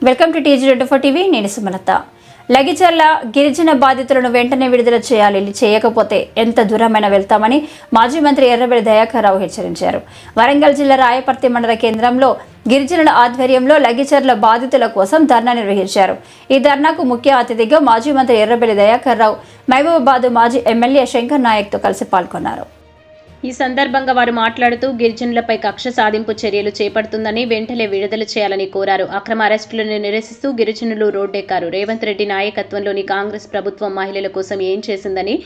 Welcome to TG24 TV. నేను సుమలత. లగిచర్ల గిరిజన బాధితులను వెంటనే విడుదల చేయాలి, చేయకపోతే ఎంత దూరమైనా వెళ్తామని మాజీ మంత్రి ఎర్రబెల్లి దయాకర్ రావు హెచ్చరించారు. వరంగల్ జిల్లా రాయపర్తి మండల కేంద్రంలో గిరిజనుల ఆధ్వర్యంలో లగిచర్ల బాధితుల కోసం ధర్నా నిర్వహించారు. ఈ ధర్నాకు ముఖ్య అతిథిగా మాజీ మంత్రి ఎర్రబెల్లి దయాకర్ రావు మహబూబాబాద్ మాజీ ఎమ్మెల్యే శంకర్ నాయక్తో కలిసి పాల్గొన్నారు. ఈ సందర్భంగా వారు మాట్లాడుతూ గిరిజనులపై కక్ష సాధింపు చర్యలు చేపడుతుందని వెంటనే విడుదల చేయాలని కోరారు. అక్రమ అరెస్టులను నిరసిస్తూ గిరిజనులు రోడ్డెక్కారు. రేవంత్ రెడ్డి నాయకత్వంలోని కాంగ్రెస్ ప్రభుత్వం మహిళల కోసం ఏం చేసిందని,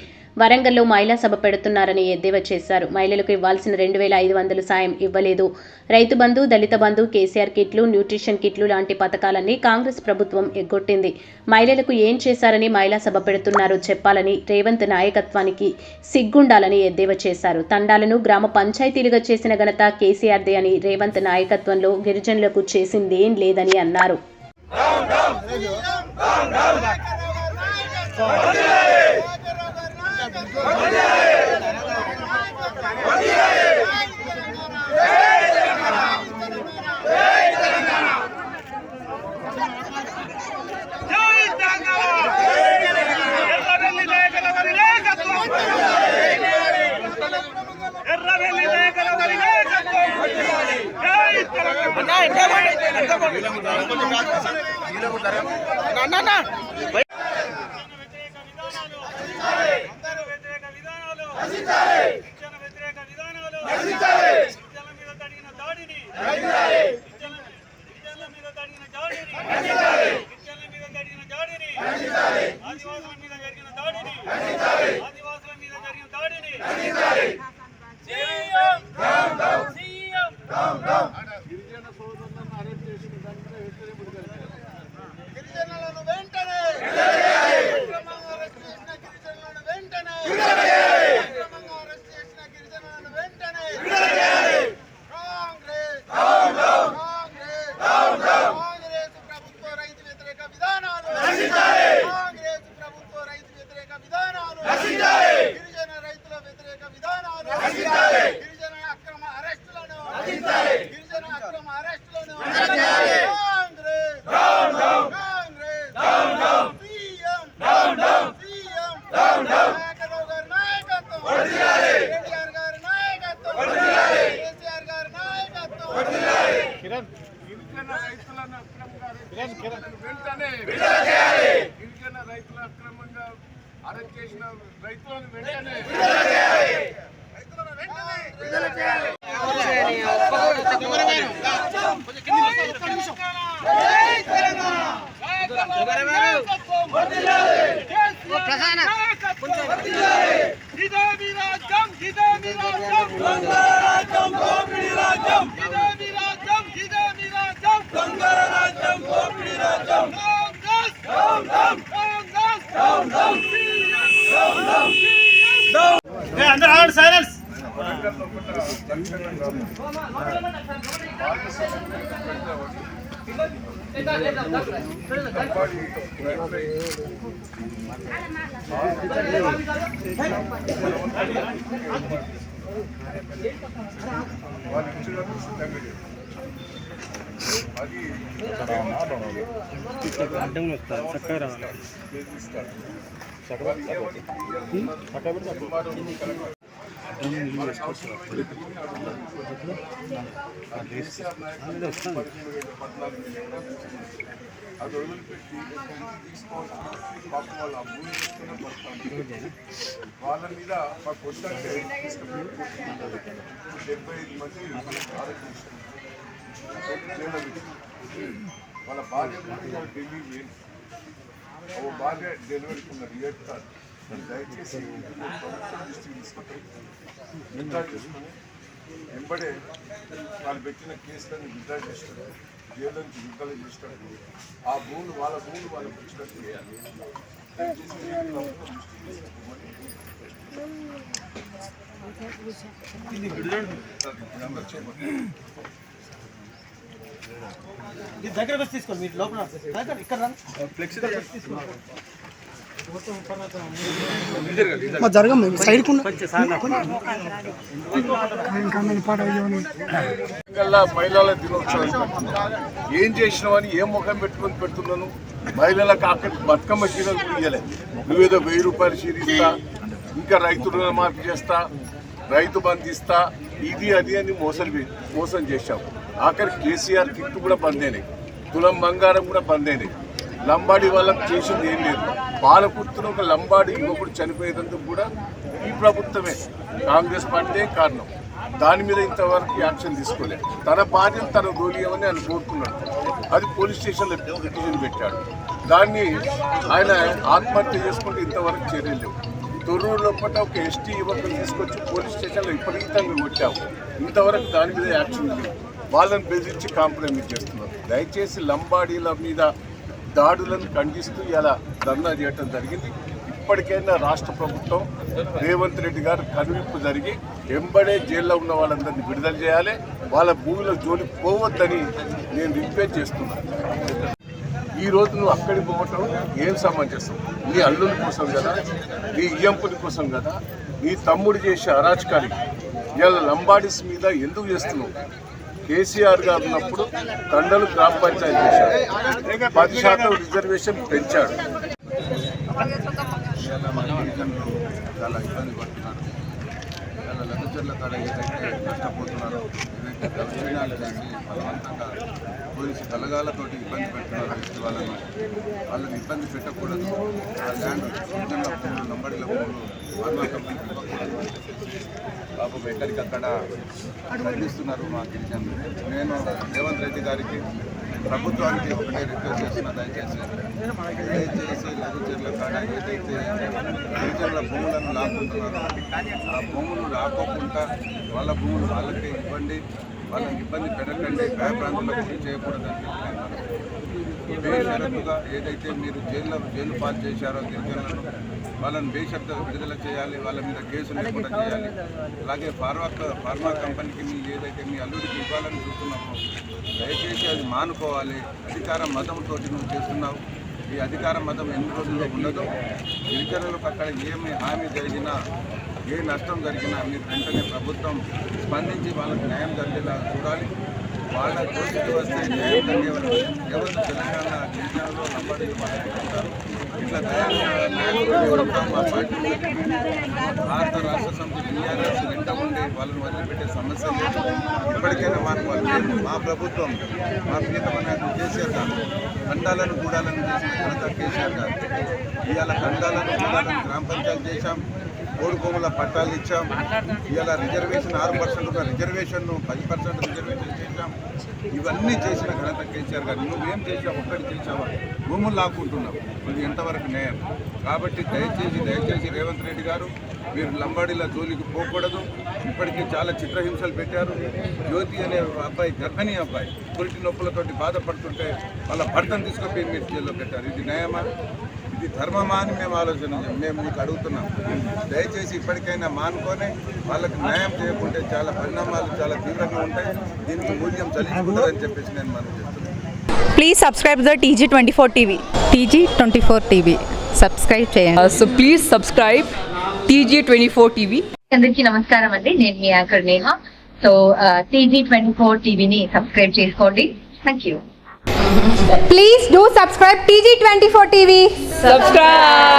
వరంగల్లో మహిళా సభ పెడుతున్నారని ఎద్దేవా చేశారు. మహిళలకు ఇవ్వాల్సిన 2500 సాయం ఇవ్వలేదు. రైతు బంధు, దళిత బంధు, కేసీఆర్ కిట్లు, న్యూట్రిషన్ కిట్లు లాంటి పథకాలన్నీ కాంగ్రెస్ ప్రభుత్వం ఎగ్గొట్టింది. మహిళలకు ఏం చేశారని మహిళా సభ పెడుతున్నారో చెప్పాలని, రేవంత్ నాయకత్వానికి సిగ్గుండాలని ఎద్దేవా చేశారు. తండాలను గ్రామ పంచాయతీలుగా చేసిన ఘనత కేసీఆర్దే అని, రేవంత్ నాయకత్వంలో గిరిజనులకు చేసిందేం లేదని అన్నారు. గిరిజన రైతుల అక్రమంగా అరెస్ట్ చేసిన రైతులను వెంటనే అడ్డం వస్తారు చక్కగా రావాలి. అది వదిలిపెట్టి పాపం వాళ్ళు ఆ భూమి తీసుకునే పడుతుంది. వాళ్ళ మీద మాకు వద్దంటే 75 మంది ఆరోగ్యం వాళ్ళ భార్య ఢిల్లీ మెయిన్ ఓ భార్య డెలివరీకి ఉన్నారు. ఏడుతారు. దయచేసి ప్రభుత్వం దృష్టికి తీసుకుంటారు. విత్డ్రా చేసుకొని వెంబడే వాళ్ళు పెట్టిన కేసులను విత్డ్రా చేస్తారు. జైలు నుంచి విడుదల చేసినట్టు ఆ భూములు వాళ్ళ భూములు వాళ్ళకి వచ్చినట్టు చేయాలి. దయచేసి ప్రభుత్వం దృష్టికి తీసుకోమని దగ్గరకు వచ్చి తీసుకోండి. మీరు లోపల ఇక్కడ ఫ్లెక్సీ తీసుకోండి. మహిళల దినోత్సవం ఏం చేసినావని ఏం ముఖం పెట్టుకొని పెడుతున్నాను. మహిళలకు ఆఖరి బతుకమ్మ చీరలు కూడా ఇయ్యలేదు. నువ్వేదో 1000 రూపాయలు చీర ఇస్తా, ఇంకా రైతు రుణమాఫీ చేస్తా, రైతు బంధు ఇస్తా, ఇది అది అని మోసం చేశావు. ఆఖరి కేసీఆర్ కిట్టు కూడా బంద్ అయినాయి, తులం బంగారం కూడా బంద్ అయినాయి. లంబాడి వాళ్ళకు చేసింది ఏం లేదు. పాలకుర్తిలో ఒక లంబాడి యువకుడు చనిపోయేందుకు కూడా ఈ ప్రభుత్వమే, కాంగ్రెస్ పార్టీ కారణం. దాని మీద ఇంతవరకు యాక్షన్ తీసుకోలేదు. తన భార్యను తన దోలియమని ఆయన కోరుకున్నాడు. అది పోలీస్ స్టేషన్లో పిటిషన్ పెట్టాడు. దాన్ని ఆయన ఆత్మహత్య చేసుకుంటే ఇంతవరకు చర్యలు లేవు. తొర్రూరు లోపల ఒక ఎస్టీ యువకులు తీసుకొచ్చి పోలీస్ స్టేషన్లో విపరీతంగా కొట్టావు. ఇంతవరకు దాని మీద యాక్షన్ లేదు. వాళ్ళని బెదిరించి కాంప్రమైజ్ చేస్తున్నారు. దయచేసి లంబాడీల మీద దాడులను ఖండిస్తూ ఇలా ధర్నా చేయడం జరిగింది. ఇప్పటికైనా రాష్ట్ర ప్రభుత్వం రేవంత్ రెడ్డి గారు కనువిప్పు జరిగి ఎంబడే జైల్లో ఉన్న వాళ్ళందరినీ విడుదల చేయాలి. వాళ్ళ భూముల జోలికి పోవద్దని నేను రిక్వెస్ట్ చేస్తున్నాను. ఈ రోజు నువ్వు అక్కడికి పోవటం ఏం సమంజసం? నీ అల్లుల కోసం కదా, నీ ఇయ్యంపుని కోసం కదా, నీ తమ్ముడు చేసే అరాచకానికి ఇవాళ లంబాడీస్ మీద ఎందుకు చేస్తున్నావు? కేసీఆర్ గారు ఉన్నప్పుడు తండలు గ్రామ పంచాయతీ చేశాడు, 10% రిజర్వేషన్ పెంచాడు. చాలా ఇబ్బంది పడుతున్నారు. చాలా లగ్గుచర్ల కాడ ఏదైతే నష్టపోతున్నారో, ఏదైతే దౌర్జన్యాలు చేసి బలవంతంగా పోలీసు బలగాలతోటి ఇబ్బంది పెడుతున్నారు వాళ్ళని ఇబ్బంది పెట్టకూడదు. ఆ ల్యాండ్ గిరిజనుల భూములు, లంబాడీల భూములు ఫార్మా కంపెనీకి ఇవ్వకూడదు. పాపం ఎక్కడికక్కడ ఖండిస్తున్నారు మా గిరిజనులు. నేను రేవంత్ రెడ్డి గారికి, ప్రభుత్వానికి ఒకటే రిక్వెస్ట్ చేస్తున్నా, దయచేసి లఘుచర్ల కాడ ఏదైతే గిరిజనుల భూములను లాక్కుంటున్నారో ఆ భూములు లాక్కోకుండా వాళ్ళ భూములు వాళ్ళకే ఇవ్వండి, వాళ్ళకి ఇబ్బంది పెట్టకండి, భయప్రాంతాలకు గురి చేయకూడదని బేషరతుగా ఏదైతే మీరు జైలు పాస్ చేశారో గిరిజనులను వాళ్ళని బేషరతుగా విడుదల చేయాలి, వాళ్ళ మీద కేసులు లేకుండా చేయాలి. అలాగే ఫార్మా కంపెనీకి మీరు ఏదైతే మీ అల్లుడికి ఇవ్వాలని చూస్తున్నామో దయచేసి అది మానుకోవాలి. అధికార మతంతో నువ్వు చేస్తున్నావు. ఈ అధికార మతం ఎన్ని రోజుల్లో ఉండదు. గిరిజనులకు అక్కడ ఏమి హామీ జరిగినా, ఏ నష్టం జరిగినా మీరు వెంటనే ప్రభుత్వం స్పందించి వాళ్ళకి న్యాయం జరిగేలా చూడాలి. వాళ్ళ దోషికి వస్తే న్యాయం జరిగేవారు ఎవరు తెలంగాణ గిరిజనులు లంబాడీలు మాట్లాడుతుంటారు. ఇట్లా మా పార్టీ భారత రాష్ట్ర సమితి టీఆర్ఎస్ వెంట ఉండి వాళ్ళని వదిలిపెట్టే సమస్య లేదు. ఇప్పటికైనా మా ప్రభుత్వం, మా ప్రియతమైన కేసీఆర్ గారు ఖండాలను గూడాలను చేసిన ఘనత కేసీఆర్ గారు. ఇవాళ ఖండాలను గూడాలను గ్రామ పంచాయతీ చేశాం, కోడుకోముల పట్టాలు ఇచ్చాం. ఇవాళ రిజర్వేషన్ 6% రిజర్వేషన్ను 10% రిజర్వేషన్ చేశాం. ఇవన్నీ చేసిన ఘనత కేసీఆర్ గారు. నువ్వేం చేసావు? ఒక్కటి చేసావా? భూములు లాక్కుంటున్నావు. ఇది ఎంతవరకు న్యాయం? కాబట్టి దయచేసి రేవంత్ రెడ్డి గారు, మీరు లంబాడీల జోలికి పోకూడదు. ఇప్పటికీ చాలా చిత్రహింసలు పెట్టారు. జ్యోతి అనే అబ్బాయి, గర్భిణీ అబ్బాయి, పురిటి నొప్పులతోటి బాధపడుతుంటే వాళ్ళ భర్తను తీసుకుపోయి మీరు జైల్లో పెట్టారు. ఇది న్యాయమా? ఇది ధర్మమా అని మేము మీకు అడుగుతున్నాం. దయచేసి ఇప్పటికైనా మానుకొని వాళ్ళకి న్యాయం చేయకుంటే చాలా పరిణామాలు చాలా తీవ్రంగా ఉంటాయి. దీనికి మూల్యం చెల్లించుకుంటారని చెప్పేసి నేను మనం చెప్తున్నాను. Please subscribe to the TG24 TV. TG24 TV. Subscribe చేయండి. So please subscribe TG24 TV. అందరికీ నమస్కారం అండి, నేను మీ యాంకర్ నేహ. సో TG24 టీవీని సబ్స్క్రైబ్ చేసుకోండి. Thank you. Please do subscribe TG24 TV. Subscribe.